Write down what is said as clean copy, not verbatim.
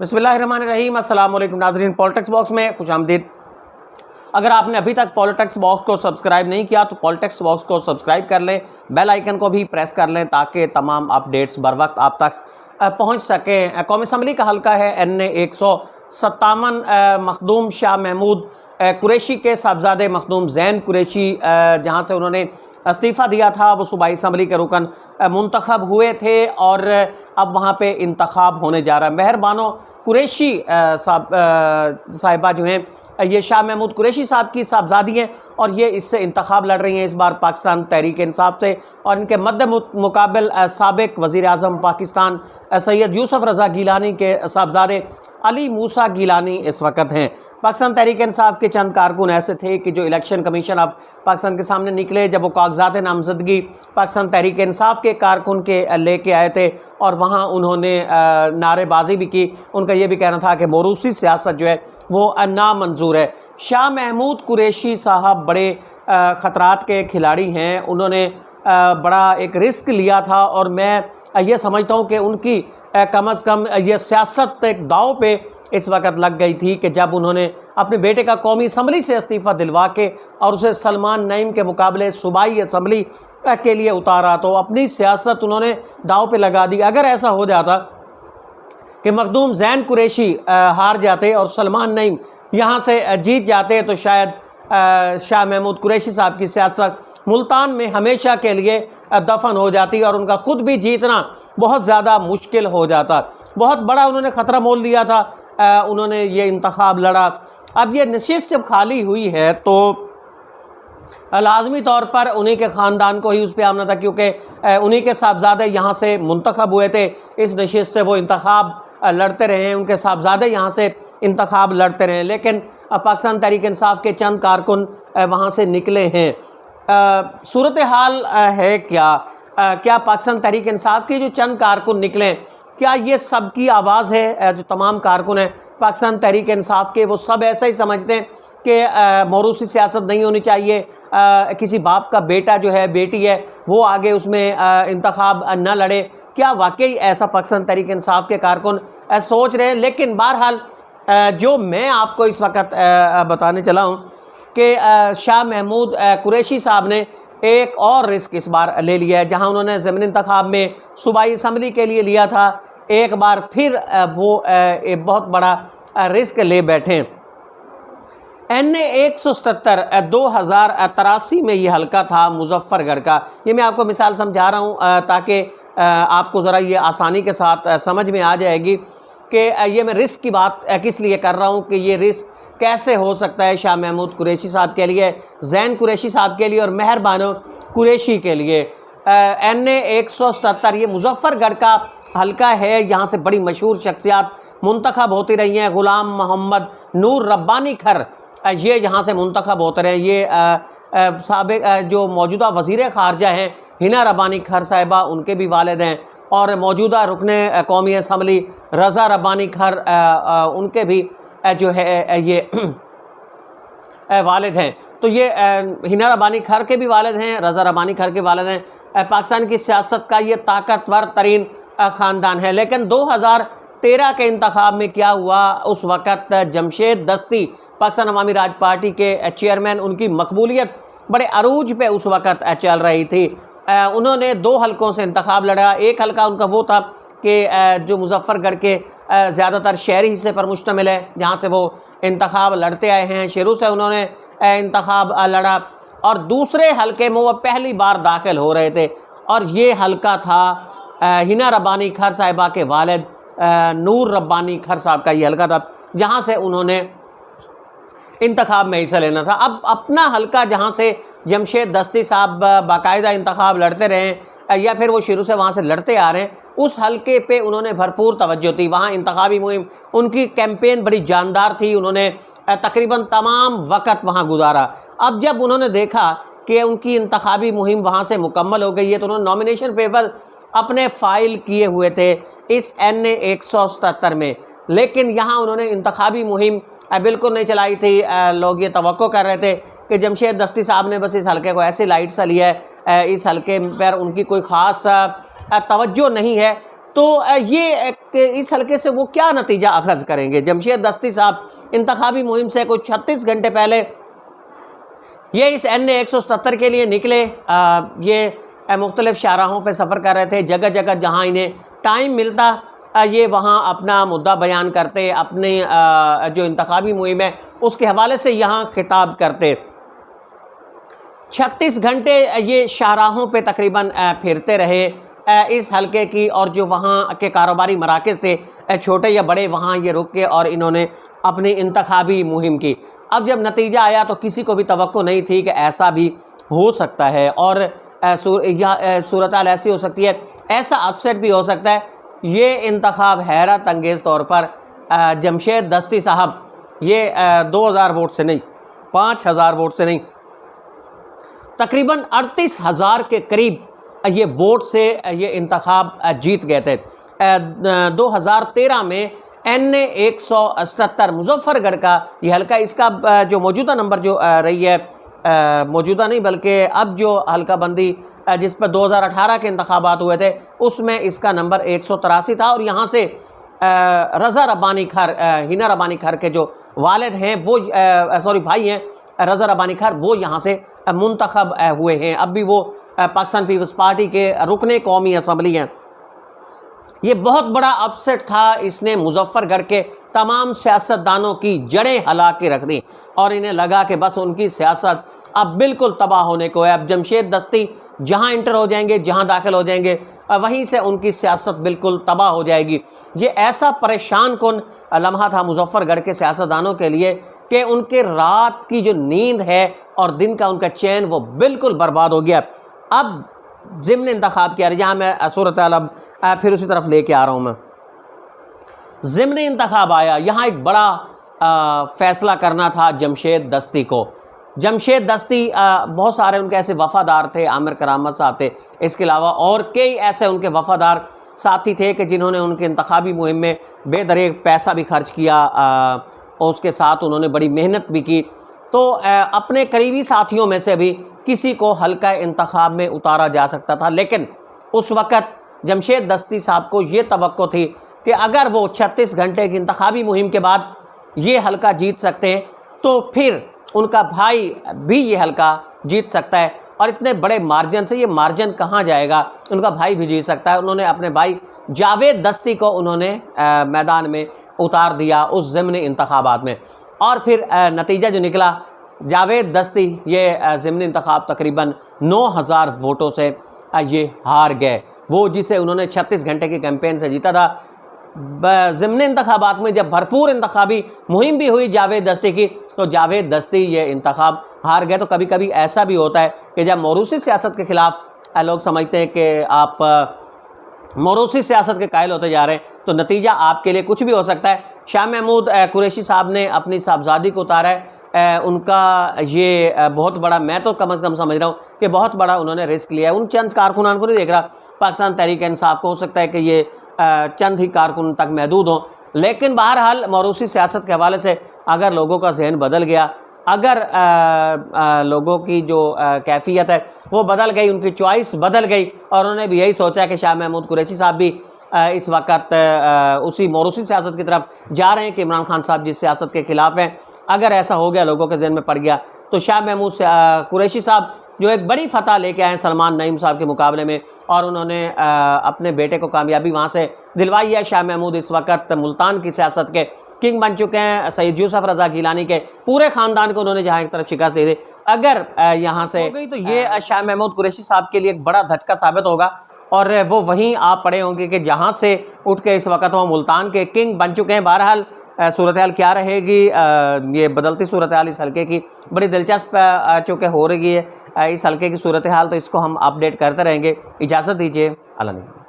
بسم اللہ الرحمن الرحیم۔ السلام علیکم ناظرین، پالیٹکس باکس میں خوش آمدید۔ اگر آپ نے ابھی تک پالیٹکس باکس کو سبسکرائب نہیں کیا تو پالیٹکس باکس کو سبسکرائب کر لیں، بیل آئیکن کو بھی پریس کر لیں تاکہ تمام اپڈیٹس بر وقت آپ تک پہنچ سکیں۔ قومی اسمبلی کا حلقہ ہے NA 157۔ مخدوم شاہ محمود قریشی کے صاحبزادے مخدوم زین قریشی جہاں سے انہوں نے استعفیٰ دیا تھا، وہ صوبائی اسمبلی کے رکن منتخب ہوئے تھے اور اب وہاں پہ انتخاب ہونے جا رہا ہے۔ مہر بانو قریشی صاحبہ جو ہیں یہ شاہ محمود قریشی صاحب کی صاحبزادی ہیں اور یہ اس سے انتخاب لڑ رہی ہیں اس بار پاکستان تحریک انصاف سے، اور ان کے مد مقابل سابق وزیر اعظم پاکستان سید یوسف رضا گیلانی کے صاحبزادے علی موسیٰ گیلانی اس وقت ہیں۔ پاکستان تحریک انصاف کے چند کارکن ایسے تھے کہ جو الیکشن کمیشن اب پاکستان کے سامنے نکلے، جب وہ کاغذات نامزدگی پاکستان تحریک انصاف کے کارکن کے لے کے آئے تھے اور وہاں انہوں نے نعرے بازی بھی کی۔ ان کا یہ بھی کہنا تھا کہ موروثی سیاست جو ہے وہ نامنظور ہے۔ شاہ محمود قریشی صاحب بڑے خطرات کے کھلاڑی ہیں، انہوں نے بڑا ایک رسک لیا تھا اور میں یہ سمجھتا ہوں کہ ان کی کم از کم یہ سیاست ایک داؤ پہ اس وقت لگ گئی تھی کہ جب انہوں نے اپنے بیٹے کا قومی اسمبلی سے استعفیٰ دلوا کے اور اسے سلمان نعیم کے مقابلے صوبائی اسمبلی کے لیے اتارا تو اپنی سیاست انہوں نے داؤ پہ لگا دی۔ اگر ایسا ہو جاتا کہ مخدوم زین قریشی ہار جاتے اور سلمان نعیم یہاں سے جیت جاتے تو شاید شاہ محمود قریشی صاحب کی سیاست ملتان میں ہمیشہ کے لیے دفن ہو جاتی اور ان کا خود بھی جیتنا بہت زیادہ مشکل ہو جاتا۔ بہت بڑا انہوں نے خطرہ مول لیا تھا، انہوں نے یہ انتخاب لڑا۔ اب یہ نشست جب خالی ہوئی ہے تو لازمی طور پر انہی کے خاندان کو ہی اس پہ آمنا تھا، کیونکہ انہی کے صاحبزادے یہاں سے منتخب ہوئے تھے، اس نشست سے وہ انتخاب لڑتے رہے ہیں، ان کے صاحبزادے یہاں سے انتخاب لڑتے رہے ہیں، لیکن پاکستان تحریک انصاف کے چند کارکن وہاں سے نکلے ہیں۔ صورتحال ہے کیا پاکستان تحریک انصاف کے جو چند کارکن نکلیں، کیا یہ سب کی آواز ہے؟ جو تمام کارکن ہیں پاکستان تحریک انصاف کے، وہ سب ایسا ہی سمجھتے ہیں کہ موروثی سیاست نہیں ہونی چاہیے، کسی باپ کا بیٹا جو ہے بیٹی ہے وہ آگے اس میں انتخاب نہ لڑے؟ کیا واقعی ایسا پاکستان تحریک انصاف کے کارکن سوچ رہے ہیں؟ لیکن بہرحال جو میں آپ کو اس وقت بتانے چلا ہوں کہ شاہ محمود قریشی صاحب نے ایک اور رسک اس بار لے لیا ہے، جہاں انہوں نے ضمنی انتخاب میں صوبائی اسمبلی کے لیے لیا تھا، ایک بار پھر وہ ایک بہت بڑا رسک لے بیٹھے۔ NA 177 2083 میں یہ حلقہ تھا مظفر گڑھ کا۔ یہ میں آپ کو مثال سمجھا رہا ہوں تاکہ آپ کو ذرا یہ آسانی کے ساتھ سمجھ میں آ جائے گی کہ یہ میں رسک کی بات کس لیے کر رہا ہوں، کہ یہ رسک کیسے ہو سکتا ہے شاہ محمود قریشی صاحب کے لیے، زین قریشی صاحب کے لیے اور مہر بانو قریشی کے لیے۔ NA 177 یہ مظفر گڑھ کا حلقہ ہے، یہاں سے بڑی مشہور شخصیات منتخب ہوتی رہی ہیں۔ غلام محمد نور ربانی کھر یہ یہاں سے منتخب ہوتے رہے۔ یہ سابق جو موجودہ وزیر خارجہ ہیں ہنا ربانی کھر صاحبہ، ان کے بھی والد ہیں، اور موجودہ رکن قومی اسمبلی رضا ربانی کھر ان کے بھی جو ہے یہ والد ہیں۔ تو یہ ہنا ربانی کھر کے بھی والد ہیں، رضا ربانی کھر کے والد ہیں۔ پاکستان کی سیاست کا یہ طاقتور ترین خاندان ہے۔ لیکن 2013 کے انتخاب میں کیا ہوا، اس وقت جمشید دستی پاکستان عوامی راج پارٹی کے چیئرمین، ان کی مقبولیت بڑے عروج پہ اس وقت چل رہی تھی۔ انہوں نے 2 حلقوں سے انتخاب لڑا۔ ایک حلقہ ان کا وہ تھا کہ جو مظفر گڑھ کے زیادہ تر شہری حصے پر مشتمل ہے، جہاں سے وہ انتخاب لڑتے آئے ہیں، شروع سے انہوں نے انتخاب لڑا، اور دوسرے حلقے میں وہ پہلی بار داخل ہو رہے تھے، اور یہ حلقہ تھا ہنا ربانی کھر صاحبہ کے والد نور ربانی کھر صاحب کا یہ حلقہ تھا، جہاں سے انہوں نے انتخاب میں حصہ لینا تھا۔ اب اپنا حلقہ جہاں سے جمشید دستی صاحب باقاعدہ انتخاب لڑتے رہے یا پھر وہ شروع سے وہاں سے لڑتے آ رہے ہیں، اس حلقے پہ انہوں نے بھرپور توجہ تھی۔ وہاں انتخابی مہم، ان کی کیمپین بڑی جاندار تھی، انہوں نے تقریباً تمام وقت وہاں گزارا۔ اب جب انہوں نے دیکھا کہ ان کی انتخابی مہم وہاں سے مکمل ہو گئی ہے تو انہوں نے نامینیشن پیپر اپنے فائل کیے ہوئے تھے اس NA 177 میں، لیکن یہاں انہوں نے انتخابی مہم بالکل نہیں چلائی تھی۔ لوگ یہ توقع کر رہے تھے کہ جمشید دستی صاحب نے بس اس حلقے کو ایسے لائٹ سا لیا ہے، اس حلقے پر ان کی کوئی خاص توجہ نہیں ہے۔ تو یہ اس حلقے سے وہ کیا نتیجہ اخذ کریں گے؟ جمشید دستی صاحب انتخابی مہم سے کچھ 36 گھنٹے پہلے یہ اس NA 177 کے لیے نکلے، یہ مختلف شاہراہوں پہ سفر کر رہے تھے، جگہ جگہ جہاں انہیں ٹائم ملتا یہ وہاں اپنا مدعا بیان کرتے، اپنی جو انتخابی مہم ہے اس کے حوالے سے یہاں خطاب کرتے۔ 36 گھنٹے یہ شاہراہوں پہ تقریباً پھرتے رہے اس حلقے کی، اور جو وہاں کے کاروباری مراکز تھے چھوٹے یا بڑے وہاں یہ رک کے اور انہوں نے اپنی انتخابی مہم کی۔ اب جب نتیجہ آیا تو کسی کو بھی توقع نہیں تھی کہ ایسا بھی ہو سکتا ہے، اور صورتحال ایسی ہو سکتی ہے، ایسا اپسیٹ بھی ہو سکتا ہے۔ یہ انتخاب حیرت انگیز طور پر جمشید دستی صاحب یہ 2000 ووٹ سے نہیں، 5000 ووٹ سے نہیں، تقریباً 38,000 کے قریب یہ ووٹ سے یہ انتخاب جیت گئے تھے۔ 2013 میں NA 177 مظفر گڑھ کا یہ حلقہ، اس کا جو موجودہ نمبر جو رہی ہے، موجودہ نہیں بلکہ اب جو حلقہ بندی جس پر 2018 کے انتخابات ہوئے تھے اس میں اس کا نمبر 183 تھا، اور یہاں سے رضا ربانی کھر، ہینا ربانی کھر کے جو والد ہیں وہ بھائی ہیں رضا ربانی کھر، وہ یہاں سے منتخب ہوئے ہیں، اب بھی وہ پاکستان پیپلز پارٹی کے رکن قومی اسمبلی ہیں۔ یہ بہت بڑا اپسیٹ تھا، اس نے مظفر گڑھ کے تمام سیاستدانوں کی جڑیں ہلا کے رکھ دیں، اور انہیں لگا کہ بس ان کی سیاست اب بالکل تباہ ہونے کو ہے۔ اب جمشید دستی جہاں انٹر ہو جائیں گے، جہاں داخل ہو جائیں گے، وہیں سے ان کی سیاست بالکل تباہ ہو جائے گی۔ یہ ایسا پریشان کن لمحہ تھا مظفر گڑھ کے سیاستدانوں کے لیے کہ ان کے رات کی جو نیند ہے اور دن کا ان کا چین وہ بالکل برباد ہو گیا۔ اب ضمن انتخاب کیا رہی، جہاں میں صورتحال اب پھر اسی طرف لے کے آ رہا ہوں میں۔ ضمن انتخاب آیا، یہاں ایک بڑا فیصلہ کرنا تھا جمشید دستی کو۔ جمشید دستی بہت سارے ان کے ایسے وفادار تھے، عامر کرامت صاحب تھے، اس کے علاوہ اور کئی ایسے ان کے وفادار ساتھی تھے کہ جنہوں نے ان کے انتخابی مہم میں بے دریغ پیسہ بھی خرچ کیا، اور اس کے ساتھ انہوں نے بڑی محنت بھی کی۔ تو اپنے قریبی ساتھیوں میں سے بھی کسی کو حلقہ انتخاب میں اتارا جا سکتا تھا، لیکن اس وقت جمشید دستی صاحب کو یہ توقع تھی کہ اگر وہ 36 گھنٹے کی انتخابی مہم کے بعد یہ حلقہ جیت سکتے ہیں تو پھر ان کا بھائی بھی یہ حلقہ جیت سکتا ہے، اور اتنے بڑے مارجن سے، یہ مارجن کہاں جائے گا، ان کا بھائی بھی جیت سکتا ہے۔ انہوں نے اپنے بھائی جاوید دستی کو انہوں نے میدان میں اتار دیا اس ضمن انتخابات میں، اور پھر نتیجہ جو نکلا، جاوید دستی یہ ضمن انتخاب تقریباً 9000 ووٹوں سے یہ ہار گئے، وہ جسے انہوں نے 36 گھنٹے کی کیمپین سے جیتا تھا۔ ضمن انتخابات میں جب بھرپور انتخابی مہم بھی ہوئی جاوید دستی کی، تو جاوید دستی یہ انتخاب ہار گئے۔ تو کبھی کبھی ایسا بھی ہوتا ہے کہ جب موروثی سیاست کے خلاف لوگ سمجھتے ہیں کہ آپ موروثی سیاست کے قائل ہوتے جا رہے ہیں، تو نتیجہ آپ کے لیے کچھ بھی ہو سکتا ہے۔ شاہ محمود قریشی صاحب نے اپنی صاحبزادی کو اتارا ہے، ان کا یہ بہت بڑا، میں تو کم از کم سمجھ رہا ہوں کہ بہت بڑا انہوں نے رسک لیا ہے۔ ان چند کارکنان کو نہیں دیکھ رہا، پاکستان تحریک انصاف کو ہو سکتا ہے کہ یہ چند ہی کارکن تک محدود ہوں، لیکن بہرحال موروثی سیاست کے حوالے سے اگر لوگوں کا ذہن بدل گیا، اگر لوگوں کی جو کیفیت ہے وہ بدل گئی، ان کی چوائس بدل گئی، اور انہوں نے بھی یہی سوچا کہ شاہ محمود قریشی صاحب بھی اس وقت اسی موروثی سیاست کی طرف جا رہے ہیں کہ عمران خان صاحب جس سیاست کے خلاف ہیں، اگر ایسا ہو گیا، لوگوں کے ذہن میں پڑ گیا، تو شاہ محمود قریشی صاحب جو ایک بڑی فتح لے کے آئے ہیں سلمان نعیم صاحب کے مقابلے میں، اور انہوں نے اپنے بیٹے کو کامیابی وہاں سے دلوائی ہے۔ شاہ محمود اس وقت ملتان کی سیاست کے کنگ بن چکے ہیں، سید یوسف رضا گیلانی کے پورے خاندان کو انہوں نے جہاں ایک طرف شکست دے دی، اگر یہاں سے ہو گئی تو یہ شاہ محمود قریشی صاحب کے لیے ایک بڑا دھچکا ثابت ہوگا، اور وہ وہیں آپ پڑے ہوں گے کہ جہاں سے اٹھ کے اس وقت وہ ملتان کے کنگ بن چکے ہیں۔ بہرحال صورتحال کیا رہے گی، یہ بدلتی صورتحال اس حلقے کی بڑی دلچسپ چونکہ ہو رہی ہے اس حلقے کی صورتحال، تو اس کو ہم اپڈیٹ کرتے رہیں گے۔ اجازت دیجیے، اللہ نگہبان۔